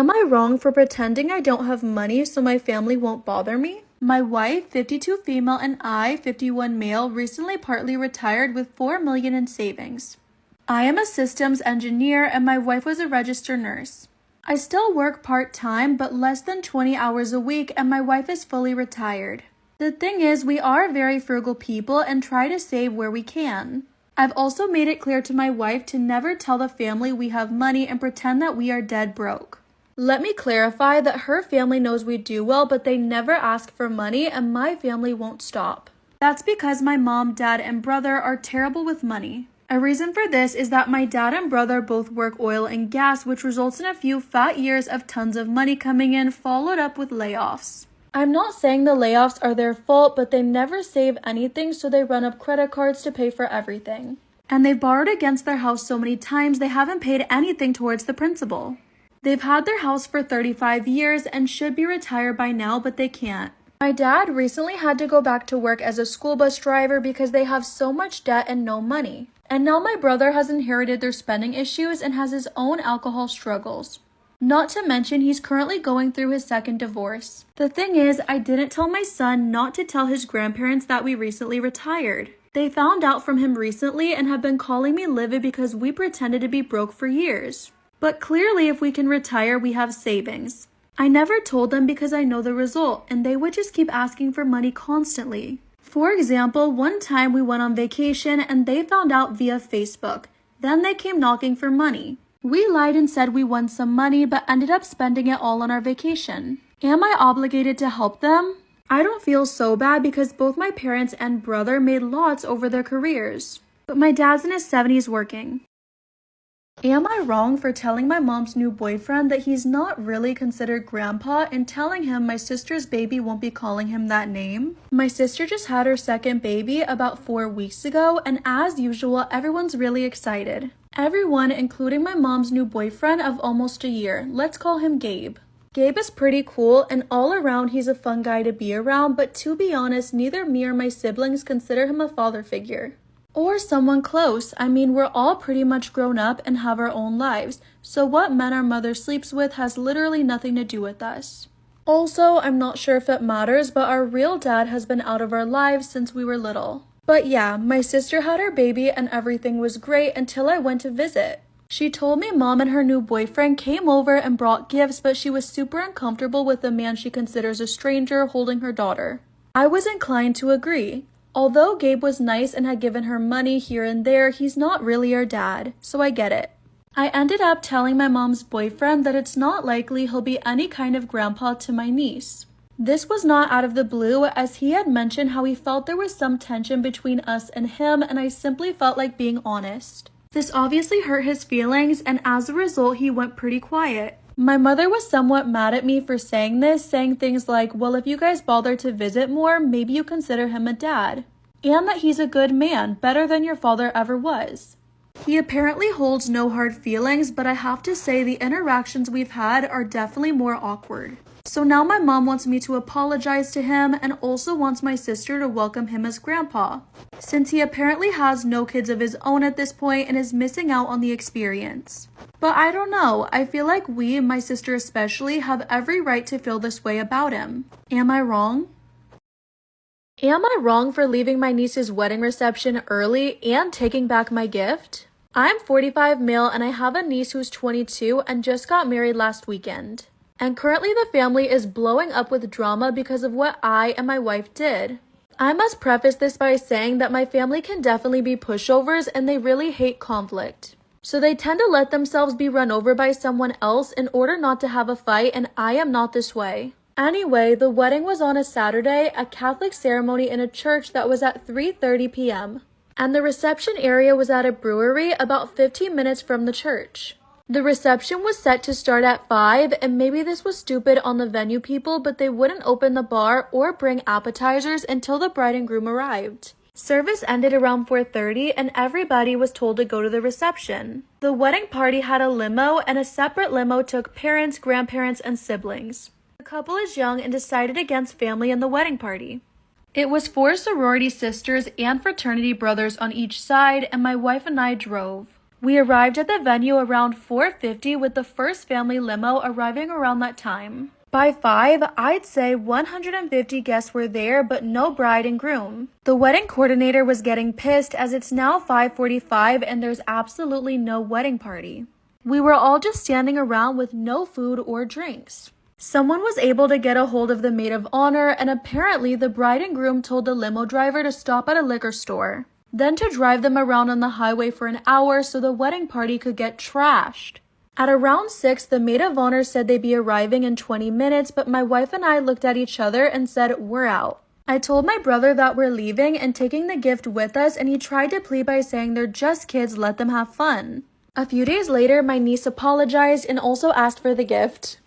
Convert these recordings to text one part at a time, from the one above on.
Am I wrong for pretending I don't have money so my family won't bother me? My wife, 52 female, and I, 51 male, recently partly retired with $4 million in savings. I am a systems engineer and my wife was a registered nurse. I still work part-time but less than 20 hours a week and my wife is fully retired. The thing is, we are very frugal people and try to save where we can. I've also made it clear to my wife to never tell the family we have money and pretend that we are dead broke. Let me clarify that her family knows we do well, but they never ask for money and my family won't stop. That's because my mom, dad, and brother are terrible with money. A reason for this is that my dad and brother both work oil and gas, which results in a few fat years of tons of money coming in, followed up with layoffs. I'm not saying the layoffs are their fault, but they never save anything, so they run up credit cards to pay for everything. And they've borrowed against their house so many times they haven't paid anything towards the principal. They've had their house for 35 years and should be retired by now, but they can't. My dad recently had to go back to work as a school bus driver because they have so much debt and no money. And now my brother has inherited their spending issues and has his own alcohol struggles. Not to mention he's currently going through his second divorce. The thing is, I didn't tell my son not to tell his grandparents that we recently retired. They found out from him recently and have been calling me livid because we pretended to be broke for years. But clearly if we can retire, we have savings. I never told them because I know the result, and they would just keep asking for money constantly. For example, one time we went on vacation and they found out via Facebook. Then they came knocking for money. We lied and said we won some money but ended up spending it all on our vacation. Am I obligated to help them? I don't feel so bad because both my parents and brother made lots over their careers. But my dad's in his 70s working. Am I wrong for telling my mom's new boyfriend that he's not really considered grandpa and telling him my sister's baby won't be calling him that name? My sister just had her second baby about 4 weeks ago, and as usual, everyone's really excited. Everyone, including my mom's new boyfriend of almost a year. Let's call him Gabe. Gabe is pretty cool and all around he's a fun guy to be around, but to be honest, neither me or my siblings consider him a father figure. Or someone close. I mean, we're all pretty much grown up and have our own lives, so what men our mother sleeps with has literally nothing to do with us. Also, I'm not sure if it matters, but our real dad has been out of our lives since we were little. But yeah, my sister had her baby and everything was great until I went to visit. She told me mom and her new boyfriend came over and brought gifts, but she was super uncomfortable with the man she considers a stranger holding her daughter. I was inclined to agree. Although Gabe was nice and had given her money here and there, he's not really her dad, so I get it. I ended up telling my mom's boyfriend that it's not likely he'll be any kind of grandpa to my niece. This was not out of the blue, as he had mentioned how he felt there was some tension between us and him, and I simply felt like being honest. This obviously hurt his feelings, and as a result, he went pretty quiet. My mother was somewhat mad at me for saying this, saying things like, well, if you guys bother to visit more, maybe you consider him a dad. And that he's a good man, better than your father ever was. He apparently holds no hard feelings, but I have to say the interactions we've had are definitely more awkward. So now my mom wants me to apologize to him and also wants my sister to welcome him as grandpa, since he apparently has no kids of his own at this point and is missing out on the experience. But I don't know, I feel like we, my sister especially, have every right to feel this way about him. Am I wrong? Am I wrong for leaving my niece's wedding reception early and taking back my gift? I'm 45 male and I have a niece who's 22 and just got married last weekend. And currently the family is blowing up with drama because of what I and my wife did. I must preface this by saying that my family can definitely be pushovers and they really hate conflict. So they tend to let themselves be run over by someone else in order not to have a fight, and I am not this way. Anyway, the wedding was on a Saturday, a Catholic ceremony in a church that was at 3:30 p.m. And the reception area was at a brewery about 15 minutes from the church. The reception was set to start at 5, and maybe this was stupid on the venue people, but they wouldn't open the bar or bring appetizers until the bride and groom arrived. Service ended around 4:30 and everybody was told to go to the reception. The wedding party had a limo and a separate limo took parents, grandparents, and siblings. The couple is young and decided against family in the wedding party. It was 4 sorority sisters and fraternity brothers on each side, and my wife and I drove. We arrived at the venue around 4:50 with the first family limo arriving around that time. By 5, I'd say 150 guests were there, but no bride and groom. The wedding coordinator was getting pissed as it's now 5:45 and there's absolutely no wedding party. We were all just standing around with no food or drinks. Someone was able to get a hold of the maid of honor, and apparently the bride and groom told the limo driver to stop at a liquor store, then to drive them around on the highway for an hour so the wedding party could get trashed. At around 6, the maid of honor said they'd be arriving in 20 minutes, but my wife and I looked at each other and said, "We're out." I told my brother that we're leaving and taking the gift with us, and he tried to plead by saying they're just kids, let them have fun. A few days later, my niece apologized and also asked for the gift.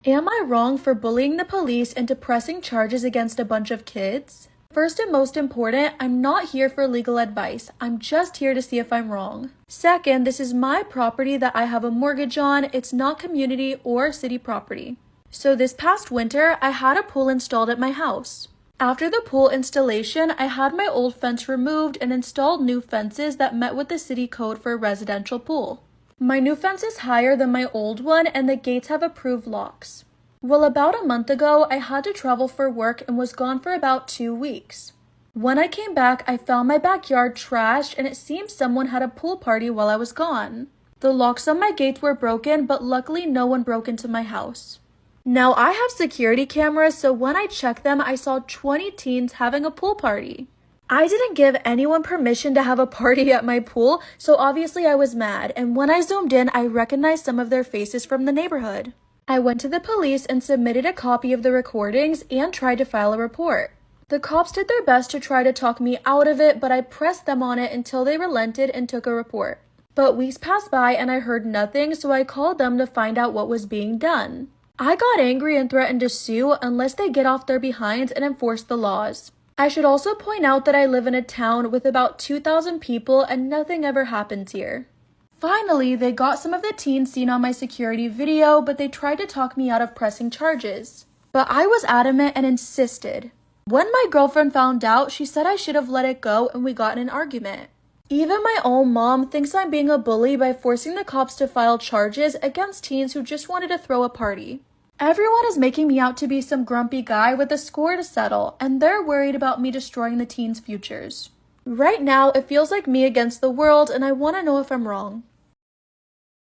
Am I wrong for bullying the police into pressing charges against a bunch of kids? First and most important, I'm not here for legal advice. I'm just here to see if I'm wrong. Second, this is my property that I have a mortgage on. It's not community or city property. So this past winter, I had a pool installed at my house. After the pool installation, I had my old fence removed and installed new fences that met with the city code for a residential pool. My new fence is higher than my old one and the gates have approved locks. Well, about a month ago, I had to travel for work and was gone for about 2 weeks. When I came back, I found my backyard trashed and it seems someone had a pool party while I was gone. The locks on my gates were broken, but luckily no one broke into my house. Now I have security cameras, so when I checked them, I saw 20 teens having a pool party. I didn't give anyone permission to have a party at my pool, so obviously I was mad, and when I zoomed in, I recognized some of their faces from the neighborhood. I went to the police and submitted a copy of the recordings and tried to file a report. The cops did their best to try to talk me out of it, but I pressed them on it until they relented and took a report. But weeks passed by and I heard nothing, so I called them to find out what was being done. I got angry and threatened to sue unless they get off their behinds and enforce the laws. I should also point out that I live in a town with about 2,000 people and nothing ever happens here. Finally, they got some of the teens seen on my security video, but they tried to talk me out of pressing charges. But I was adamant and insisted. When my girlfriend found out, she said I should have let it go and we got in an argument. Even my own mom thinks I'm being a bully by forcing the cops to file charges against teens who just wanted to throw a party. Everyone is making me out to be some grumpy guy with a score to settle, and they're worried about me destroying the teens' futures. Right now, it feels like me against the world, and I want to know if I'm wrong.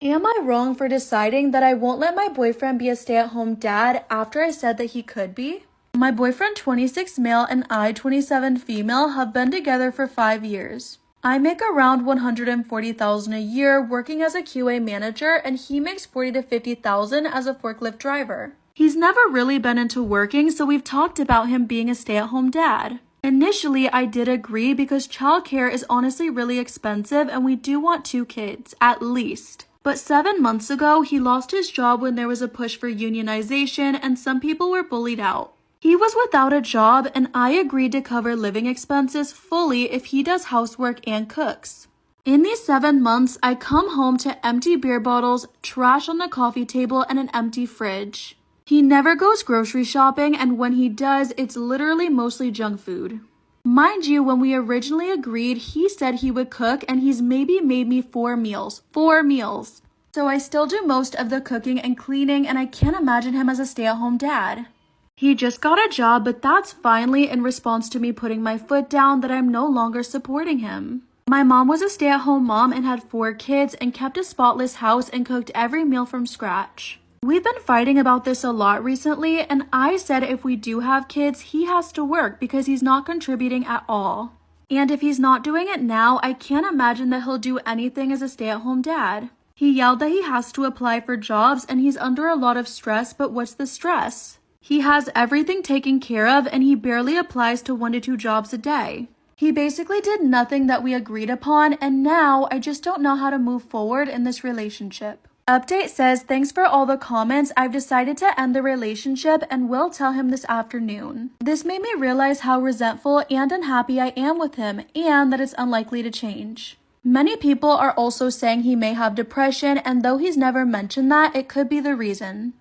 Am I wrong for deciding that I won't let my boyfriend be a stay-at-home dad after I said that he could be? My boyfriend, 26 male, and I, 27 female, have been together for 5 years. I make around $140,000 a year working as a QA manager, and he makes $40,000 to $50,000 as a forklift driver. He's never really been into working, so we've talked about him being a stay-at-home dad. Initially, I did agree because childcare is honestly really expensive and we do want 2 kids, at least. But 7 months ago, he lost his job when there was a push for unionization and some people were bullied out. He was without a job and I agreed to cover living expenses fully if he does housework and cooks. In these 7 months, I come home to empty beer bottles, trash on the coffee table, and an empty fridge. He never goes grocery shopping, and when he does, it's literally mostly junk food. Mind you, when we originally agreed, he said he would cook and he's maybe made me 4 meals. 4 meals. So I still do most of the cooking and cleaning, and I can't imagine him as a stay-at-home dad. He just got a job, but that's finally in response to me putting my foot down that I'm no longer supporting him. My mom was a stay-at-home mom and had 4 kids and kept a spotless house and cooked every meal from scratch. We've been fighting about this a lot recently, and I said if we do have kids, he has to work because he's not contributing at all. And if he's not doing it now, I can't imagine that he'll do anything as a stay-at-home dad. He yelled that he has to apply for jobs and he's under a lot of stress, but what's the stress? He has everything taken care of and he barely applies to 1 to 2 jobs a day. He basically did nothing that we agreed upon, and now I just don't know how to move forward in this relationship. Update says, thanks for all the comments. I've decided to end the relationship and will tell him this afternoon. This made me realize how resentful and unhappy I am with him and that it's unlikely to change. Many people are also saying he may have depression, and though he's never mentioned that, it could be the reason.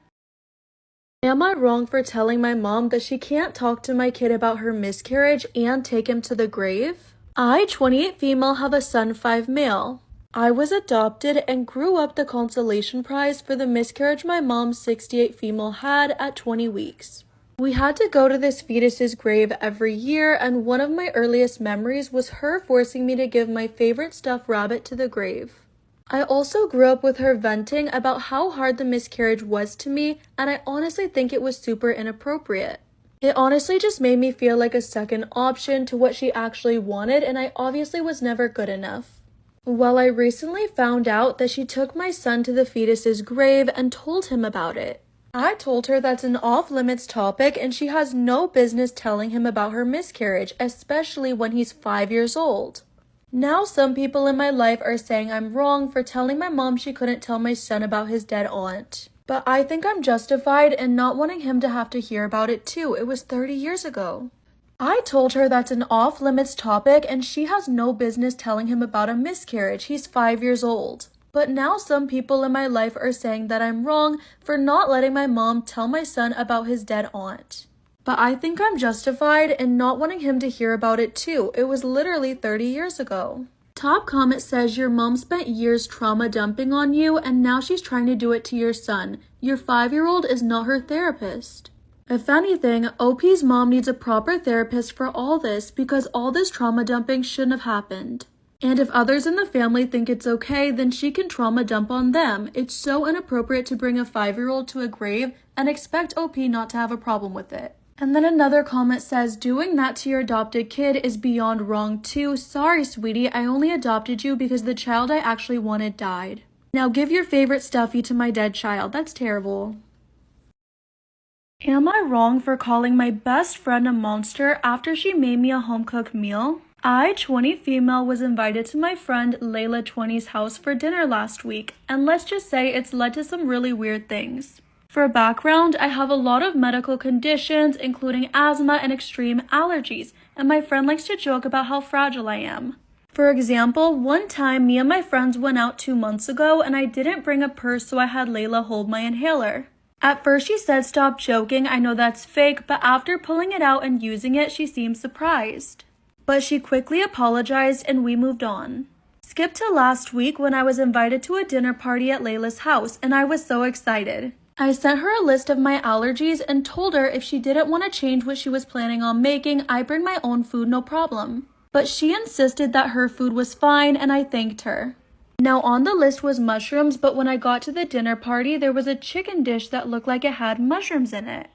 Am I wrong for telling my mom that she can't talk to my kid about her miscarriage and take him to the grave? I, 28 female, have a son, 5 male. I was adopted and grew up the consolation prize for the miscarriage my mom, 68 female, had at 20 weeks. We had to go to this fetus's grave every year, and one of my earliest memories was her forcing me to give my favorite stuffed rabbit to the grave. I also grew up with her venting about how hard the miscarriage was to me, and I honestly think it was super inappropriate. It honestly just made me feel like a second option to what she actually wanted, and I obviously was never good enough. Well, I recently found out that she took my son to the fetus's grave and told him about it. I told her that's an off-limits topic and she has no business telling him about her miscarriage, especially when he's 5 years old. Now some people in my life are saying I'm wrong for telling my mom she couldn't tell my son about his dead aunt. But I think I'm justified in not wanting him to have to hear about it too. It was 30 years ago. I told her that's an off-limits topic and she has no business telling him about a miscarriage. He's 5 years old. But now some people in my life are saying that I'm wrong for not letting my mom tell my son about his dead aunt. But I think I'm justified in not wanting him to hear about it too. It was literally 30 years ago. Top comment says your mom spent years trauma dumping on you and now she's trying to do it to your son. Your 5-year-old is not her therapist. If anything, OP's mom needs a proper therapist for all this because all this trauma dumping shouldn't have happened. And if others in the family think it's okay, then she can trauma dump on them. It's so inappropriate to bring a 5-year-old to a grave and expect OP not to have a problem with it. And then another comment says, doing that to your adopted kid is beyond wrong too. Sorry, sweetie, I only adopted you because the child I actually wanted died. Now give your favorite stuffy to my dead child. That's terrible. Am I wrong for calling my best friend a monster after she made me a home-cooked meal? I, 20 female, was invited to my friend Layla 20's house for dinner last week, and let's just say it's led to some really weird things. For background, I have a lot of medical conditions, including asthma and extreme allergies, and my friend likes to joke about how fragile I am. For example, one time me and my friends went out 2 months ago and I didn't bring a purse, so I had Layla hold my inhaler. At first she said stop joking, I know that's fake, but after pulling it out and using it, she seemed surprised. But she quickly apologized and we moved on. Skip to last week when I was invited to a dinner party at Layla's house and I was so excited. I sent her a list of my allergies and told her if she didn't want to change what she was planning on making, I bring my own food, no problem. But she insisted that her food was fine and I thanked her. Now on the list was mushrooms, but when I got to the dinner party, there was a chicken dish that looked like it had mushrooms in it.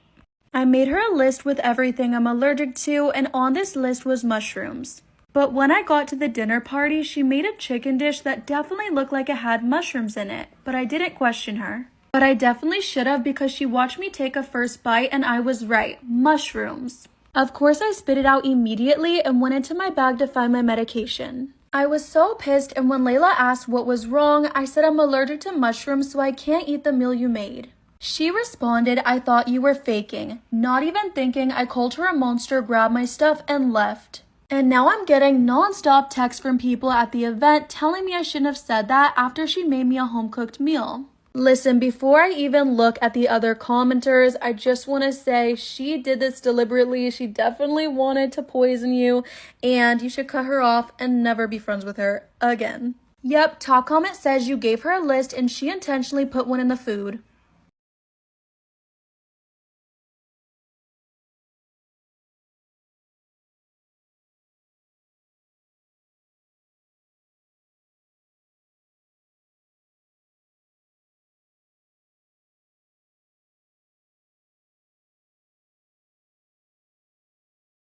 I made her a list with everything I'm allergic to, and on this list was mushrooms. But when I got to the dinner party, she made a chicken dish that definitely looked like it had mushrooms in it, but I didn't question her. But I definitely should have because she watched me take a first bite and I was right, mushrooms. Of course I spit it out immediately and went into my bag to find my medication. I was so pissed and when Layla asked what was wrong, I said I'm allergic to mushrooms so I can't eat the meal you made. She responded, I thought you were faking. Not even thinking, I called her a monster, grabbed my stuff and left. And now I'm getting non-stop texts from people at the event telling me I shouldn't have said that after she made me a home-cooked meal. Listen, before I even look at the other commenters, I just want to say she did this deliberately. She definitely wanted to poison you, and you should cut her off and never be friends with her again. Yep, top comment says you gave her a list and she intentionally put one in the food.